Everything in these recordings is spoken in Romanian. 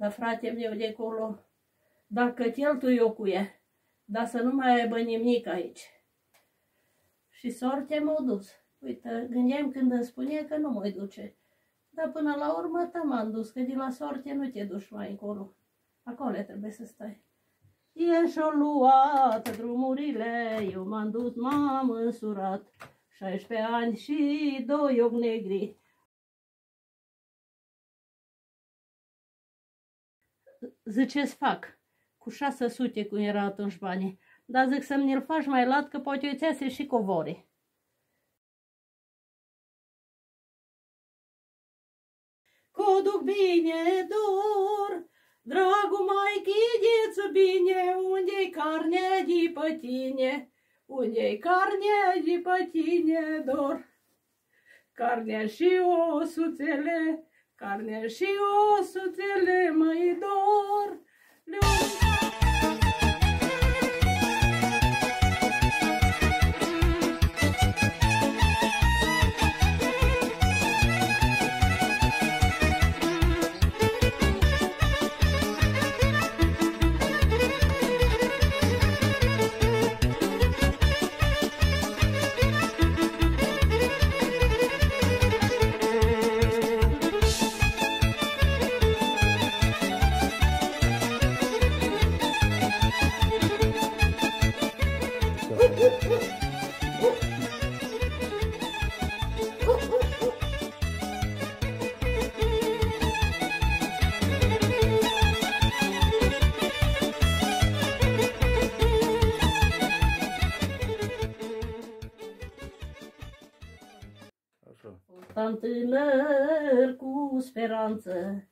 Dar fratele meu de acolo, dacă cheltui eu cu ea, dar să nu mai aibă nimic aici. Și sortea m-a dus. Uite, gândeam când îmi spune că nu mă duce. Dar până la urmă m-am dus, că de la sorte nu te duci mai încolo. Acolo trebuie să stai. E și-o luat drumurile, eu m-am dus, m-am însurat. 16 ani și 2 ochi negri. Zice-ți fac, cu 600 cum era atunci banii. Dar zic să mi-l faci mai lat, că poate eu ți-ase și covori. Că duc bine dor, dragul mai chideți bine, unde-i carnea de pe tine, unde-i carnea de pe tine dor. Carnea și osuțele, carnea și osuțele mai dor. Am tânăr cu speranță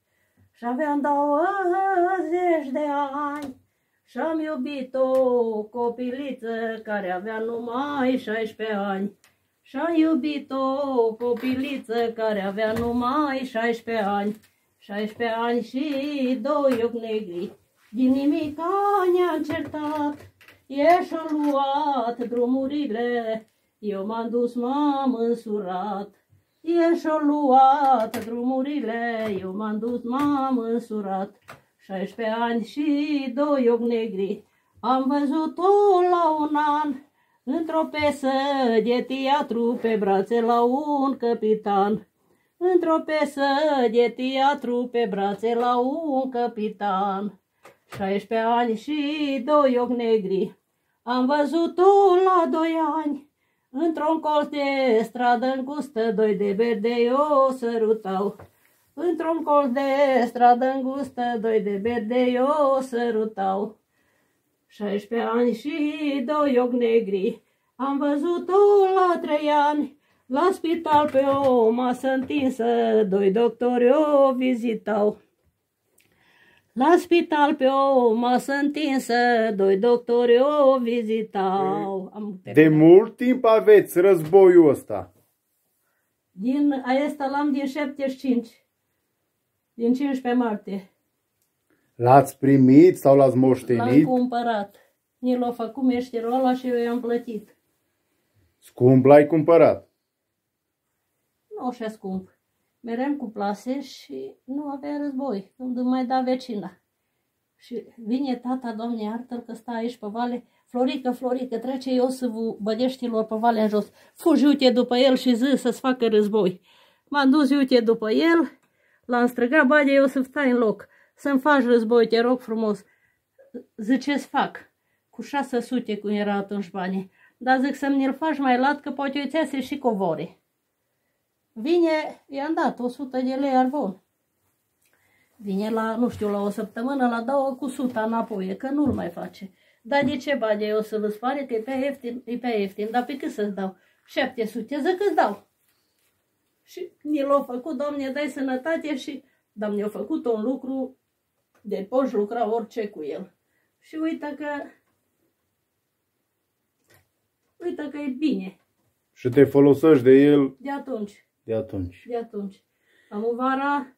și-aveam 20 de ani și-am iubit o copiliță care avea numai 16 ani. Și-am iubit o copiliță care avea numai 16 ani. 16 ani și 2 ochi negri, din nimica ne-am certat. E și-o luat drumurile, eu m-am dus, m-am însurat. E și-o luat drumurile, eu m-am dus, m-am însurat. 16 ani și 2 ochi negri, am văzut-o la un an, într-o piesă de teatru, pe brațe la un capitan. Într-o piesă de teatru, pe brațe la un capitan. 16 ani și 2 ochi negri, am văzut-o la 2 ani, într-un colț de stradă îngustă, 2 de verde o sărutau. Într-un colț de stradă îngustă, 2 de verde o sărutau. 16 ani și 2 ochi negri, am văzut-o la 3 ani, la spital pe o masă întinsă, 2 doctori o vizitau. La spital pe o masă întinsă, 2 doctori o vizitau. De mult timp aveți războiul ăsta? Din ăsta l-am din 75, din 15 martie. L-ați primit sau l-ați moștenit? L-am cumpărat. Ni l-a făcut meșterul ăla și eu i-am plătit. Scump l-ai cumpărat? Nu așa scump. Meream cu plase și nu avea război. Îmi mai da vecina. Și vine tata, Doamne iartă-l, că stă aici pe vale. Florică, Florică, trece Iosiful bădeștilor pe vale în jos. Fugi, uite după el și zi să-ți facă război. M-am dus, uite după el, l-am străgat, bade Iosif, stai în loc. Să-mi faci război, te rog frumos. Zice-ți fac, cu 600 cum era atunci banii. Dar zic să-mi-l faci mai lat, că poate eu ți-ase și covori. Vine, i-am dat 100 de lei arvon. Vine la, nu știu, la o săptămână, la dau cu 100 înapoi, că nu-l mai face. Dar de ce bage eu să vă pare că e pe ieftin, e pe ieftin, dar pe cât să-ți dau? 700, zic că-ți dau. Și ni l-a făcut, Doamne, dai sănătate și, Doamne, a făcut un lucru de poți lucra orice cu el. Și uite că e bine. Și te folosești de el? De atunci. De atunci. De atunci. Am o vara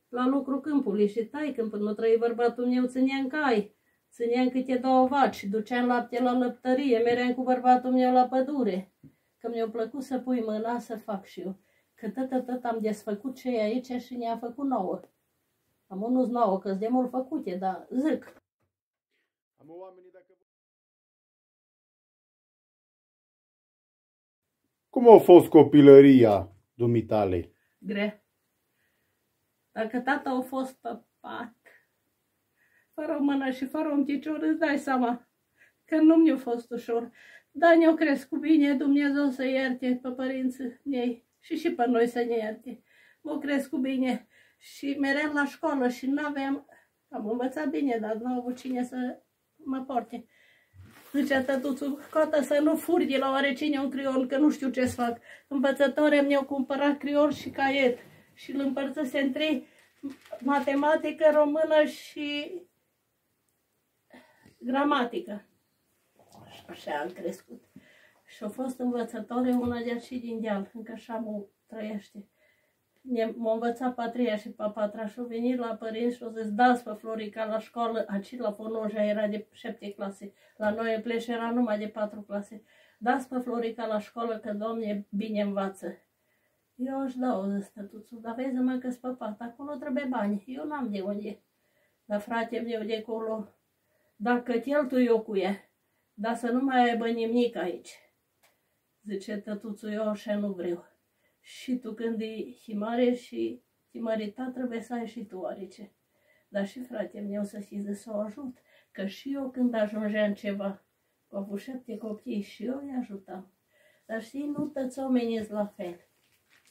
la lucru câmpului și tai, când până trăi bărbatul meu, țineam cai, țineam câte 2 vaci, duceam lapte la lăptărie, meream cu bărbatul meu la pădure. Că mi-a plăcut să pui mâna să fac și eu. Că tot am desfăcut ce e aici și ne-a făcut nouă. Am unul nouă, că-s de mult făcute, dar zic. Am oamenii dacă... Cum a fost copilăria dumitale? Gre. Dacă tata a fost păpat, fără o mână și fără un picior, îți dai seama că nu mi-a fost ușor. Dar ne-au crescut bine, Dumnezeu să ierte pe părinții mei și pe noi să ne ierte. M-au crescut bine și mereu la școală și n-aveam, am învățat bine, dar nu am avut cine să mă porte. Zicea tătuțul, cotă să nu furi de la oarecine un crion, că nu știu ce să fac. Învățătorii mi-au cumpărat crion și caiet și îl împărțise în trei, matematică, română și gramatică. Și așa am crescut. Și a fost învățătoare una de și din deal, încă așa mă trăiește. M-a învățat pe a treia și pe a patra și a venit la părinți și a zis, dați pe Florica la școală, aici la Fonoja era de 7 clase, la noi în Pleș era numai de 4 clase. Dați pe Florica la școală că Doamne bine învață. Eu își dau, zis tătuțul, dar vezi mă că-s păpat, acolo trebuie bani, eu n-am de unde. Dar frate meu de acolo, dacă cheltui eu cu ea, dar să nu mai aibă nimic aici. Zice tătuțul, eu așa nu vreau. Și tu când e mare și e măritat, trebuie să ai și tu oarece. Dar și frate meu să știți să o ajut, că și eu când ajungeam ceva, cu avut 7 copii și eu îi ajutam. Dar știi, nu toți oamenii la fel.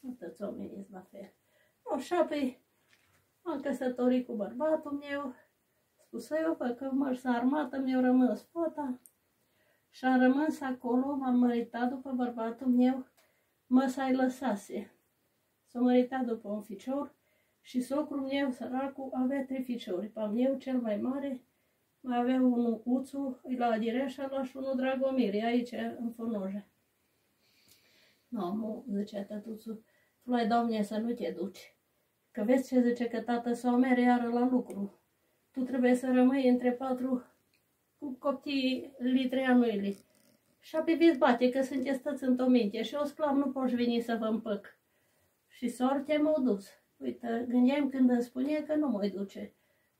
Nu toți oamenii la fel. Așa, pe m-am căsătorit cu bărbatul meu, spusă eu că mers în armată, mi-au rămas fata și am rămas acolo, m-am măritat după bărbatul meu, măsa-i lăsase. S-a măritat după un ficior și socrul meu, săracul, avea 3 ficiori. Pe meu, cel mai mare, mai avea unul Uțu, la Direșala și unul Dragomir, aici, în Fonoja. Nu, zicea tătuțul, tu l-ai dat mie să nu te duci. Că vezi ce zice că tată sau mere iară la lucru. Tu trebuie să rămâi între 4 cu copiii litreanuili. Și apoi veți bate că sunteți toți în minte și o sclav nu poți veni să vă împăc. Și sortea m-a dus. Uite, gândeam când îmi spune că nu mă duce.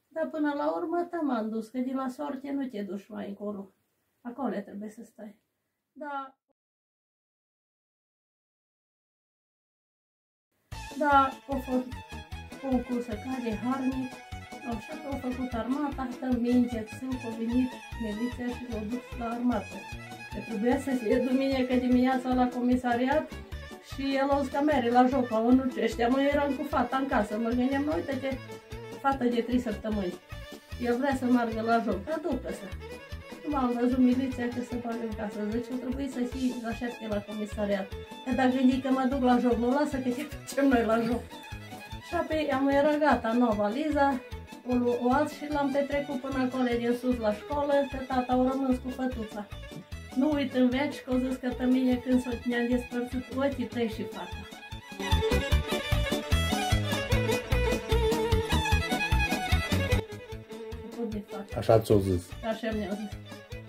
Dar până la urmă m-am dus, că de la sorte nu te duci mai încolo. Acolo trebuie să stai. Da, a fost concursă care harnic. Așa că au făcut armata, în minte, că a venit miliția și l-a dus la armată. Că trebuia să fie duminică dimineața la comisariat și el o scamere la joc, la unul ce ăștia. Mă eram cu fata în casă, mă gândeam, mă, uite-te, fată de 3 săptămâni. El vrea să meargă la joc, dar ducă-să. Nu m-am văzut miliția că se bagă în casă, zice, o trebuie să fii la 7 la comisariat. Că dacă gândi că mă duc la joc, nu lasă că te ducem noi la joc. Și apoi am era gata, nova Liza, o luat și l-am petrecut până acolo din sus la școală, că tata a rămas cu fătuța. Nu uit în veci că o zis că tămine când ne-am despărțit ochii tăi și fata. Așa ți-o zis. Așa mi-au zis.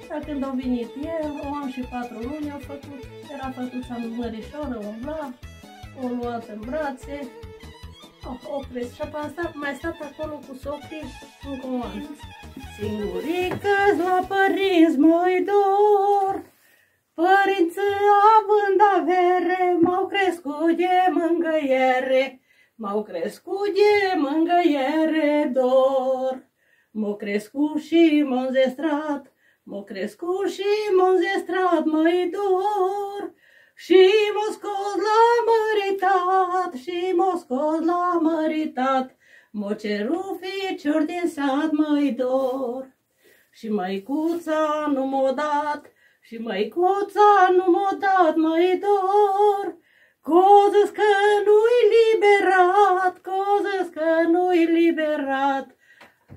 Dar când au venit el, o an și 4 luni au făcut, era fătuța mărișoară, umbla, o luat în brațe, o prins și apoi mai stat acolo cu socrii încă un an. Singurică-s la părinți mă-i dor, părinții având avere, m-au crescut de mângâiere, m-au crescut de mângâiere dor. M-au crescut și m-au înzestrat, m-au crescut și m-au înzestrat, mă-i dor. Și m-au scos la măritat, și m-au scos la măritat, m-au cerut ficiuri din sat, mă-i dor. Și măicuța nu m-a dat, și măicuța nu m-a dat, mă-i dor. Că-o zis că nu-i liberat, că-o zis că nu-i liberat.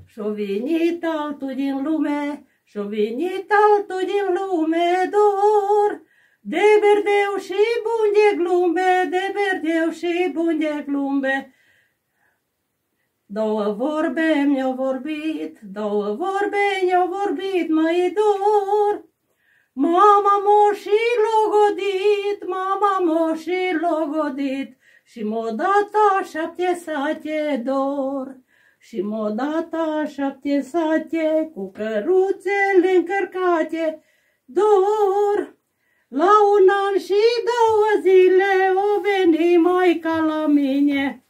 Și-o venit altul din lume, și-o venit altul din lume dor. De verdeu și bun de glumbe, de verdeu și bun de glumbe. Două vorbe mi-au vorbit, două vorbe mi-au vorbit, mă-i dor. Mama m-a și logodit, mama m-a și logodit, și m-a dat a 7 sate dor. și modata 7 sate, cu căruțele încărcate, dor. La 1 an și 2 zile o veni Maica la mine.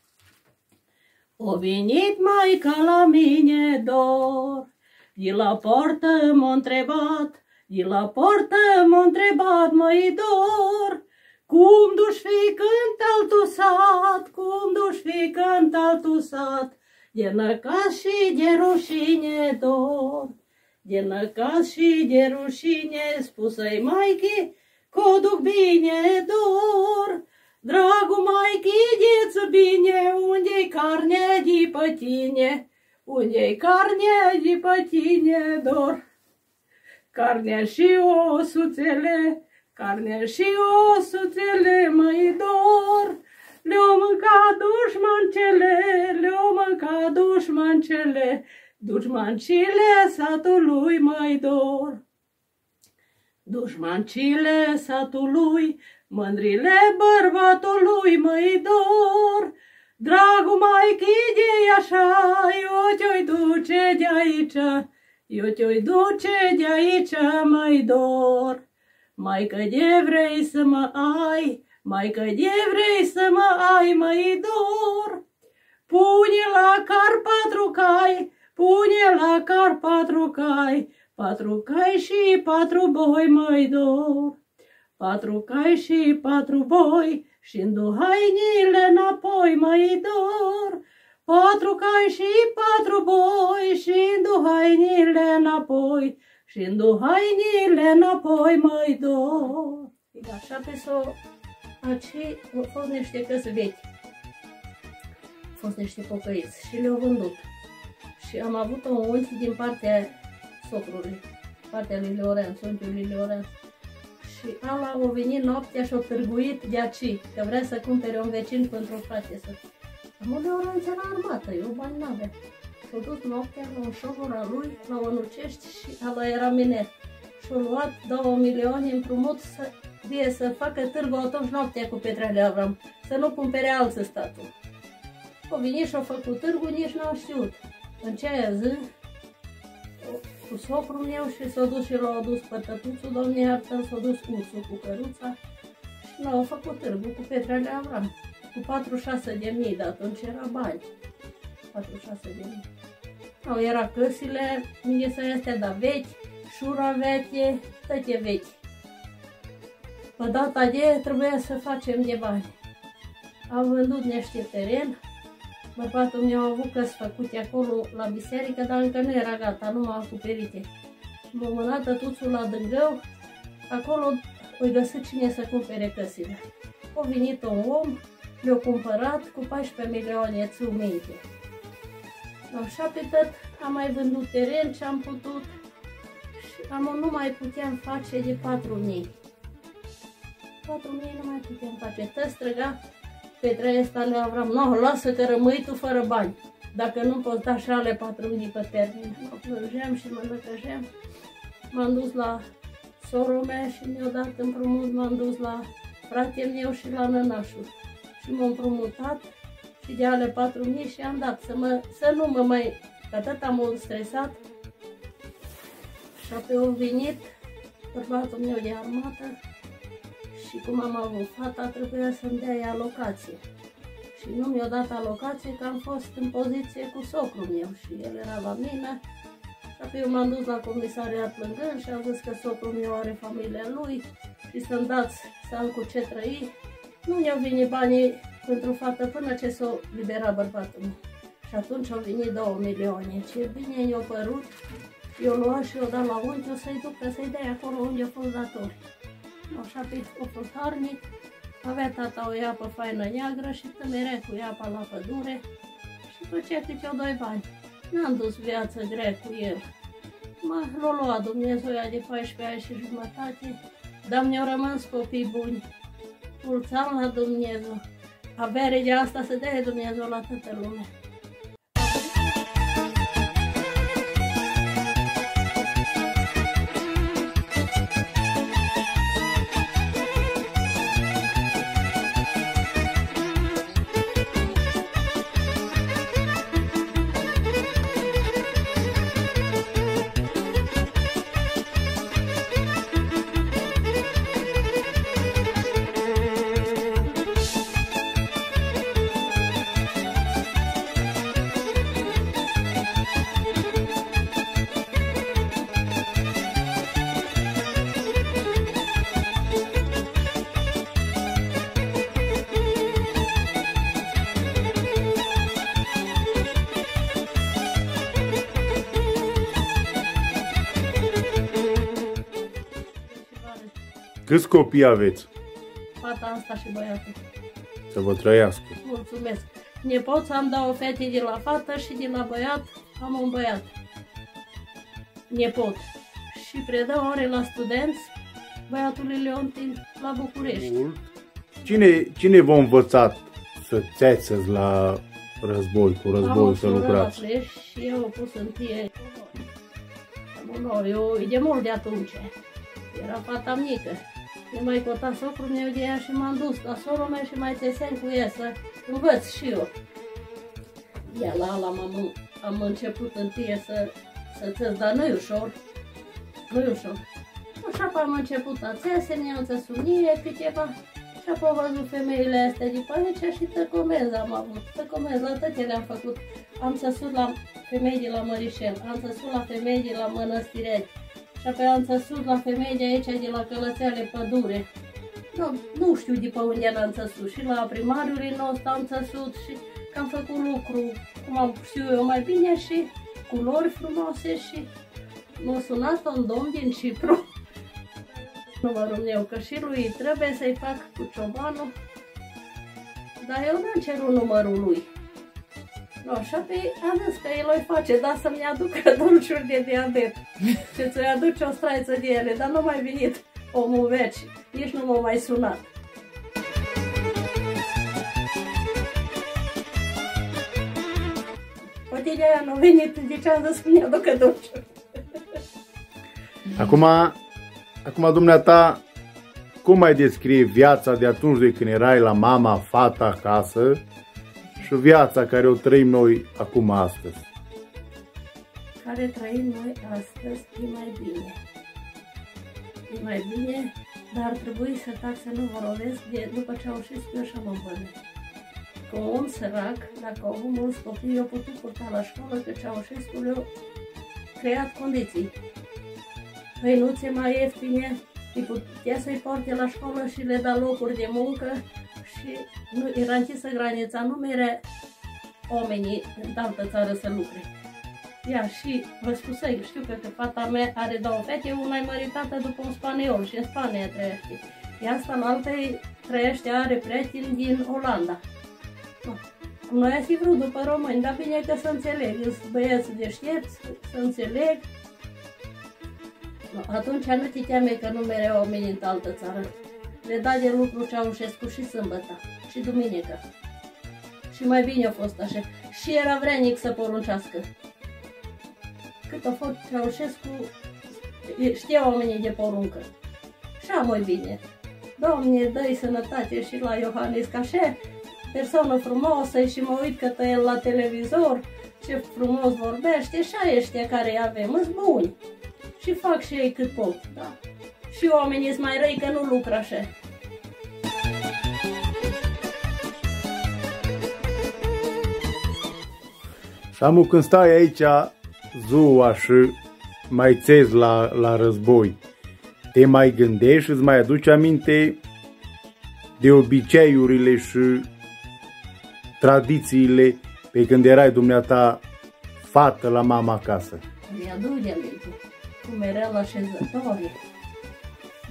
O venit Maica la mine, dor. De la portă m-a întrebat, de la portă m-a întrebat, măi dor, cum duși fi când altul sat, cum duși fi când altul sat, de năcaz și de rușine, dor. De năcaz și de rușine, spusă-i Maichi, că o duc bine, dor. Dragul Maichi, de-ți bine, unde-i carnea de pe tine, unde-i carnea de pe tine, dor. Carnea și osuțele, carnea și osuțele, măi dor. Le-o mâncat dușmancele, le-o mâncat dușmancele, dușmancile satului, măi dor. Dușmancile satului, mândrile bărbatului, măi dor. Dragul Maichi de așa, eu te-o duce de aici, eu te-o duce de aici, măi dor. Maică de vrei să mă ai, maică de vrei să mă ai, măi dor. Pune la car 4 cai, pune la car 4 cai, 4 cai și 4 boi, măi dor. 4 cai și 4 boi, și-ndu hainile înapoi, măi dor. 4 cai și 4 boi, și-ndu hainile înapoi, și-ndu hainile înapoi, măi dor. Așa pe s-o, aci au fost niște căs vechi, au fost niște pocăiți și le-au vândut. Și am avut un unchi din partea socrului, partea lui Leorenț, unchiul lui Leorenț. Și ala a venit noaptea și a târguit de aici, că vrea să cumpere un vecin pentru o frate să... Am Leorenț era armată, eu bani n-avea. S-a dus noaptea la un șofăr al lui, la Onucești și ala era miner. Și-a luat 2 milioane împrumut să facă târgu atunci noaptea cu Petrele Avram, să nu cumpere alții statul. O venit și-a făcut târgu, nici n-au știut. În ceea zi, cu socrul meu și s-a dus și l-a adus pe tătuțul, domnii Hartă, s-a dus ursul cu căruța și l-au făcut târgu cu Petrele Avram, cu 46.000, de atunci era bani, 46.000. Au, era căsile, înghețăia astea, dar vechi, șura veche, toate vechi. Pe data de trebuia să facem de bani. Am vândut niște teren. Bărbatul meu a avut căsi făcute acolo la biserică, dar încă nu era gata, numai acoperite. M-a mânat tătuțul la Dângău, acolo o găsit cine să cumpere căsile. A venit un om, le-a cumpărat cu 14 milioane, țu minte. Așa pe tot am mai vândut teren ce am putut și nu mai puteam face de 4.000. 4.000 nu mai puteam face, tot străga Petre ăsta le Avram, nu, lasă că rămâi tu fără bani, dacă nu poți da și ale 4.000 pe termen. Mă plângeam și mă lăcăjeam, m-am dus la sora mea și mi-a dat împrumut, m-am dus la fratele meu și la nănașul și m-am împrumutat și de ale 4.000 și am dat să nu mă mai, că atât am stresat. Și apoi a venit bărbatul meu de armată și cum am avut fata, trebuia să-mi dea alocație. Și nu mi-a dat alocație, că am fost în poziție cu socrul meu și el era la mine. Și apoi eu m-am dus la comisariat plângând și am zis că socrul meu are familia lui și să-mi dați să am cu ce trăi. Nu mi-au venit banii pentru fată până ce s-o libera bărbatul meu. Și atunci au venit 2 milioane. Ce bine i-a părut, i-o luat și i-o dat la unchiul să-i ducă, să-i dea acolo unde au fost datori. Așa pe a fost harnic, avea tata o iapă faină neagră și tămerea cu iapa la pădure și făcea câte o 2 bani. N-am dus viață grea cu el. L-a luat Dumnezeu de 14 ani și jumătate, dar mi-au rămas copii buni. Mulți ani la Dumnezeu. Avere de asta să dea Dumnezeu la toată lumea. Câți copii aveți? Fata asta și băiatul. Să vă trăiască. Mulțumesc. Nepoți am dat o fete de la fată și de la băiat am un băiat. Nepot. Și predau ore la studenți băiatul Leontin la București. Cine v-a învățat să țețăți la război, cu război, să lucrați? Și eu o pus în tie. Eu de mult de atunci. Era fata mică. Ne mai cota socrul meu de ea și m-am dus la sorul meu și mai țesem cu ea să învăț și eu. Ea la ala am început întâi să țes, dar nu-i ușor. Nu-i ușor. Așa că am început a țese, ne-am țesut mie câteva și apoi am văzut femeile astea de pe aici și tăcomez am avut. Tăcomez, la toate le-am făcut. Am țesut la femei de la Mărișel, am țesut la femei de la Mănăstireni și apoi am țesut la femei de aici de la Călățeale Pădure. Nu știu de pe unde am țesut, și la primariului nostru am țesut și că am făcut lucru, cum am știu eu mai bine, și culori frumoase și m-a sunat un domn din Cipru, numărul meu, că și lui trebuie să-i fac cu ciobanul, dar eu nu cerut numărul lui. No, și apoi am zis că el o face, dar să-mi aducă dulciuri de diabet și ți-o aduce o straiță de ele, dar nu mai venit omul veci, nici nu m-a mai sunat. Poate de aia nu a venit, deci am zis că-mi aducă dulciuri. Acum, dumneata, cum mai descrie viața de atunci de când erai la mama, fata acasă și viața care o trăim noi acum astăzi? Care trăim noi astăzi e mai bine. E mai bine, dar ar trebui să tac să nu vorbesc de după Ceaușescu eu și-am împărnit. Că un om sărac, dacă au avut mulți copii, eu putut purta la școală, că Ceaușescu le-a creat condiții. Hăinuțe mai ieftine, îi putea să-i porte la școală și le da locuri de muncă și nu, era închisă granița, nu mere oamenii în altă țară să lucre. Ia, și vă spusei, știu că fata mea are două fete, una e măritată după un spaniol și în Spania trăiește. Ea asta în altei trăiește, are prieteni din Olanda. Noi am fi vrut după români, dar bine că să înțeleg, sunt băieți deștepți, să înțeleg. Atunci nu te teame că nu mereu oamenii în altă țară. Le da de lucru Ceaușescu și sâmbătă, și duminică. Și mai bine a fost așa. Și era vrenic să poruncească. Cât a fost Ceaușescu, știa oamenii de poruncă. Și mai bine. Doamne, dă-i sănătate și la Iohannis, ca așa persoană frumoasă și mă uit către el la televizor, ce frumos vorbește, și ăștia care îi avem, îs buni. Și fac și ei cât pot, da. Și oamenii sunt mai răi că nu lucră așa. Și amu, când stai aici ziua și mai țezi la război, te mai gândești și îți mai aduci aminte de obiceiurile și tradițiile pe când erai dumneata fată la mama acasă? Mi-aduc de aminte. Cum era la șezătoare,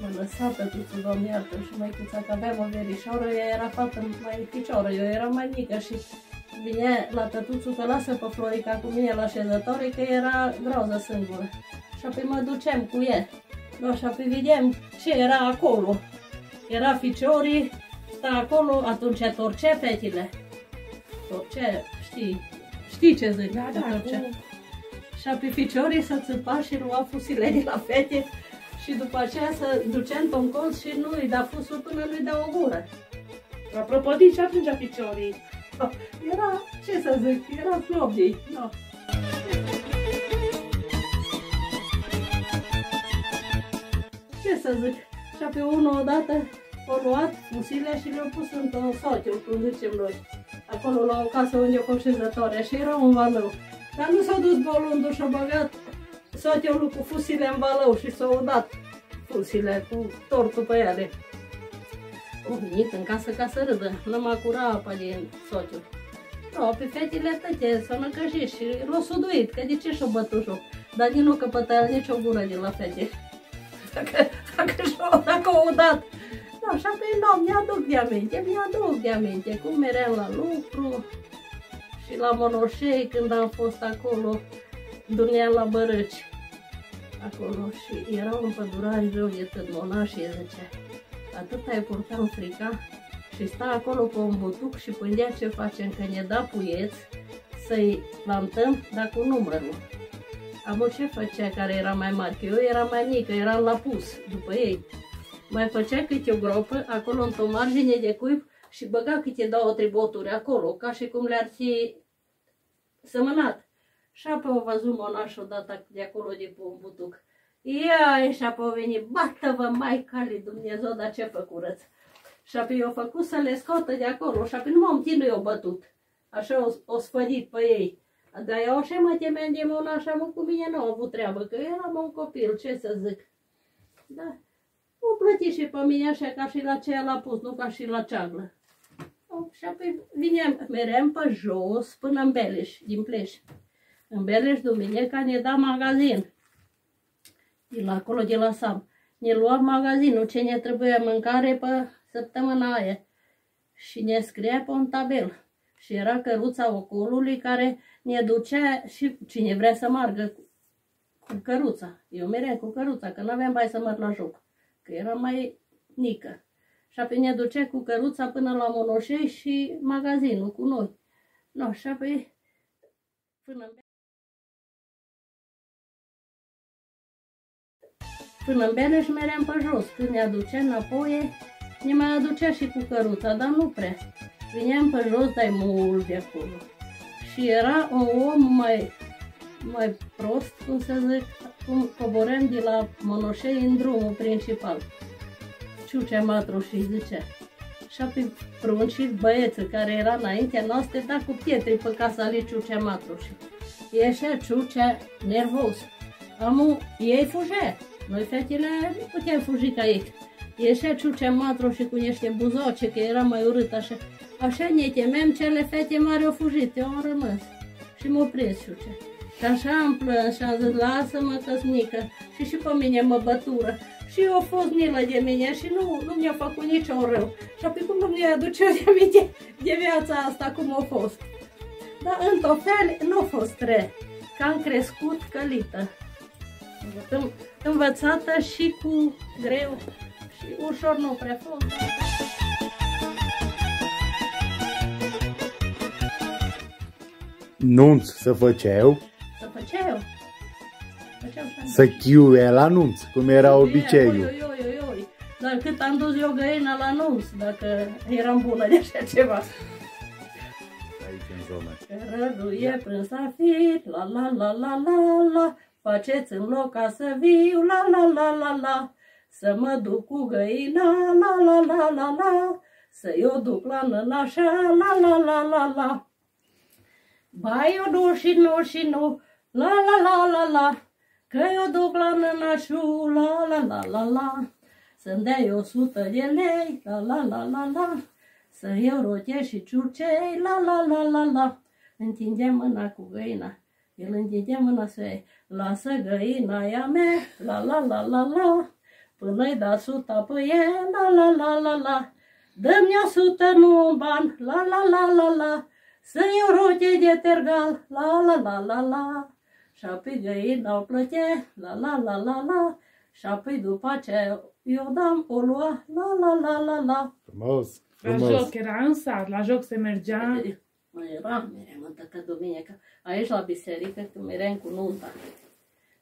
mă lăsa tătuțul, Doamne iartă, și măicuța, că aveam o verișoară, ea era fată mai picioară, eu eram mai mică și vinea la tătuțul că lasă pe Florica cu mine la șezătoare, că era groază singură. Și apoi mă duceam cu ea. No, și apoi vedeam ce era acolo. Era ficiorii, sta acolo, atunci torcea fetile. Torcea, știi ce zic? Da, torcea. Și apoi ficiorii să țăpa și lua fusile de la fete și după aceea să ducea într-un colț și nu îi da fusul până nu-i da o gură. Apropo de ce atunci piciorii? Era, ce să zic, era flobdii. No. Ce să zic, și apoi unul odată a luat fusile și le-a pus într-un sotiul, cum zicem noi. Acolo la o casă unde o coșezătoare și era un valău. Dar nu s-a dus bolundul și-a băgat sotiul cu fusile în balău și s-au dat fusile cu tortul pe ele. O venit în casă ca să râdă, numai cura apa din sotiul. No, pe fetile tăte s-au năcăjit și l-au suduit, că de ce și-o bătut joc. Dar din nu căpătă nici o gură de la fete. dacă o dat. Da, și apoi nu, mi-aduc de aminte, cum eram la lucru și la Monoșei când am fost acolo, dormeam la Bărăci. Acolo și erau împădurari rău de tot monașii, zice, atât ai purtat frica și sta acolo pe un butuc și pândea ce facem, că ne da puieți să-i plantăm, dar cu numărul. Amo ce făcea care era mai mare, că eu eram mai mică, eram la pus după ei. Mai făcea câte o gropă acolo într-o margine de cuib și băga câte 2-3 boturi acolo, ca și cum le-ar fi sămânat. Și apoi au văzut monașul odată de acolo de pe un butuc. Ia, și apoi au venit, bată-vă Maica lui Dumnezeu, dar ce făcurăți? Și apoi i-au făcut să le scoată de acolo și apoi numai un tine i-au bătut. Așa o sfădit pe ei. Dar eu așa mă temeam de monaș, mă, cu mine nu au avut treabă, că eram un copil, ce să zic. Da. O plăti și pe mine așa ca și la ceea l-a pus, nu ca și la ceaglă. Și apoi meream pe jos până în Beleș, din Pleș. În Beleș, duminica, ne da magazin. De la acolo, de la Sam. Ne luam magazinul, ce ne trebuia mâncare pe săptămâna aia. Și ne scria pe un tabel. Și era căruța ocolului care ne ducea și cine vrea să meargă cu căruța. Eu meream cu căruța, că nu aveam bani să merg la joc. Că eram mai mică. Și apoi ne ducea cu căruța până la Monoșei și magazinul cu noi. No, și apoi până în Beleș meream pe jos. Când ne aducea înapoi, ne mai aducea și cu căruța, dar nu prea. Vineam pe jos, dar mult de acolo. Și era un om mai prost, cum să zic, cum coborăm de la Monoșei în drumul principal. Ciucea Matru și zicea. Și apoi pruncit băiețul care era înaintea noastră, da cu pietre pe casa lui Ciucea Matru. Ieșea Ciucea nervos. Ei fugea. Noi fetele nu puteam fugi ca ei. Ieșea Ciucea Matru și cu niște buzoce, că era mai urât așa. Așa ne temem, cele fete mari au fugit, eu am rămas. Și m-a prins Ciucea. Și așa am plâns și am zis, lasă-mă că-s mică. Și pe mine mă bătură. Și eu a fost milă de mine și nu mi-a făcut niciun rău. Și apoi cum nu mi-a aduce de viața asta cum a fost. Dar într-o fel nu a fost rea, că am crescut călită. Învățată și cu greu și ușor nu prea fost. Nunț să făceau. Să făceau? Să chiuie la nunț, cum era obiceiul. Dar cât am dus eu găina la nunț, dacă eram bună de așa ceva. Aici în zonă. Răduie până s-a fi, la la la la la la, faceți-mi loc ca să viu, la la la la la, să mă duc cu găina, la la la la la, să-i o duc la nănașa, la la la la la. Ba, eu nu și nu și nu, la la la la la, că eu duc la nănașul, la la la la la, să-mi dea 100 de lei, la la la la la, să iau roche și ciurcei, la la la la la. Întindea mâna cu găina, el întindea mâna să iei, lasă găina ea mea, la la la la la, până-i da 100 pe ea, la la la la la, dă-mi 100 nu un ban, la la la la la, să iau roche de tergal, la la la la la. Și apoi găina o plătea, la la la la la, și apoi după aceea eu dam o lua, la la la la la. Frumos, La frumos. joc era în sat, la joc se mergea. Mai eram, meream că duminică, aici la biserică, când meream cu nunta.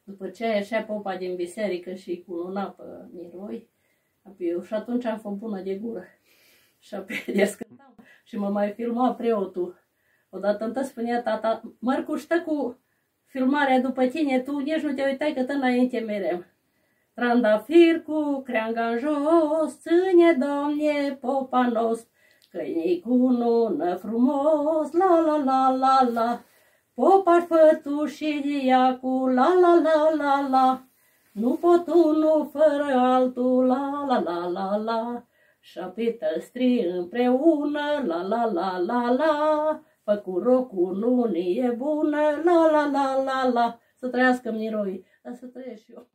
După ce ieșea popa din biserică și cununa pe miroi, eu și atunci am fost bună de gură. Și apoi descântam și mă mai filma preotul. Odată întâi spunea tata, Mărcu, stă cu filmarea după tine, tu nici nu te uitai că înainte meream. Trandafir cu creanga în jos, ține, Doamne, popa nostru, că-i cunună frumos, la la la la la, popa fătu și diacu, la la la la la, nu pot unul fără altul, la la la la la, și-apoi tăstri împreună, la la la la la, făcu rocul lunii e bună, la la la la la, să trăiască miroi, dar să trăiesc eu.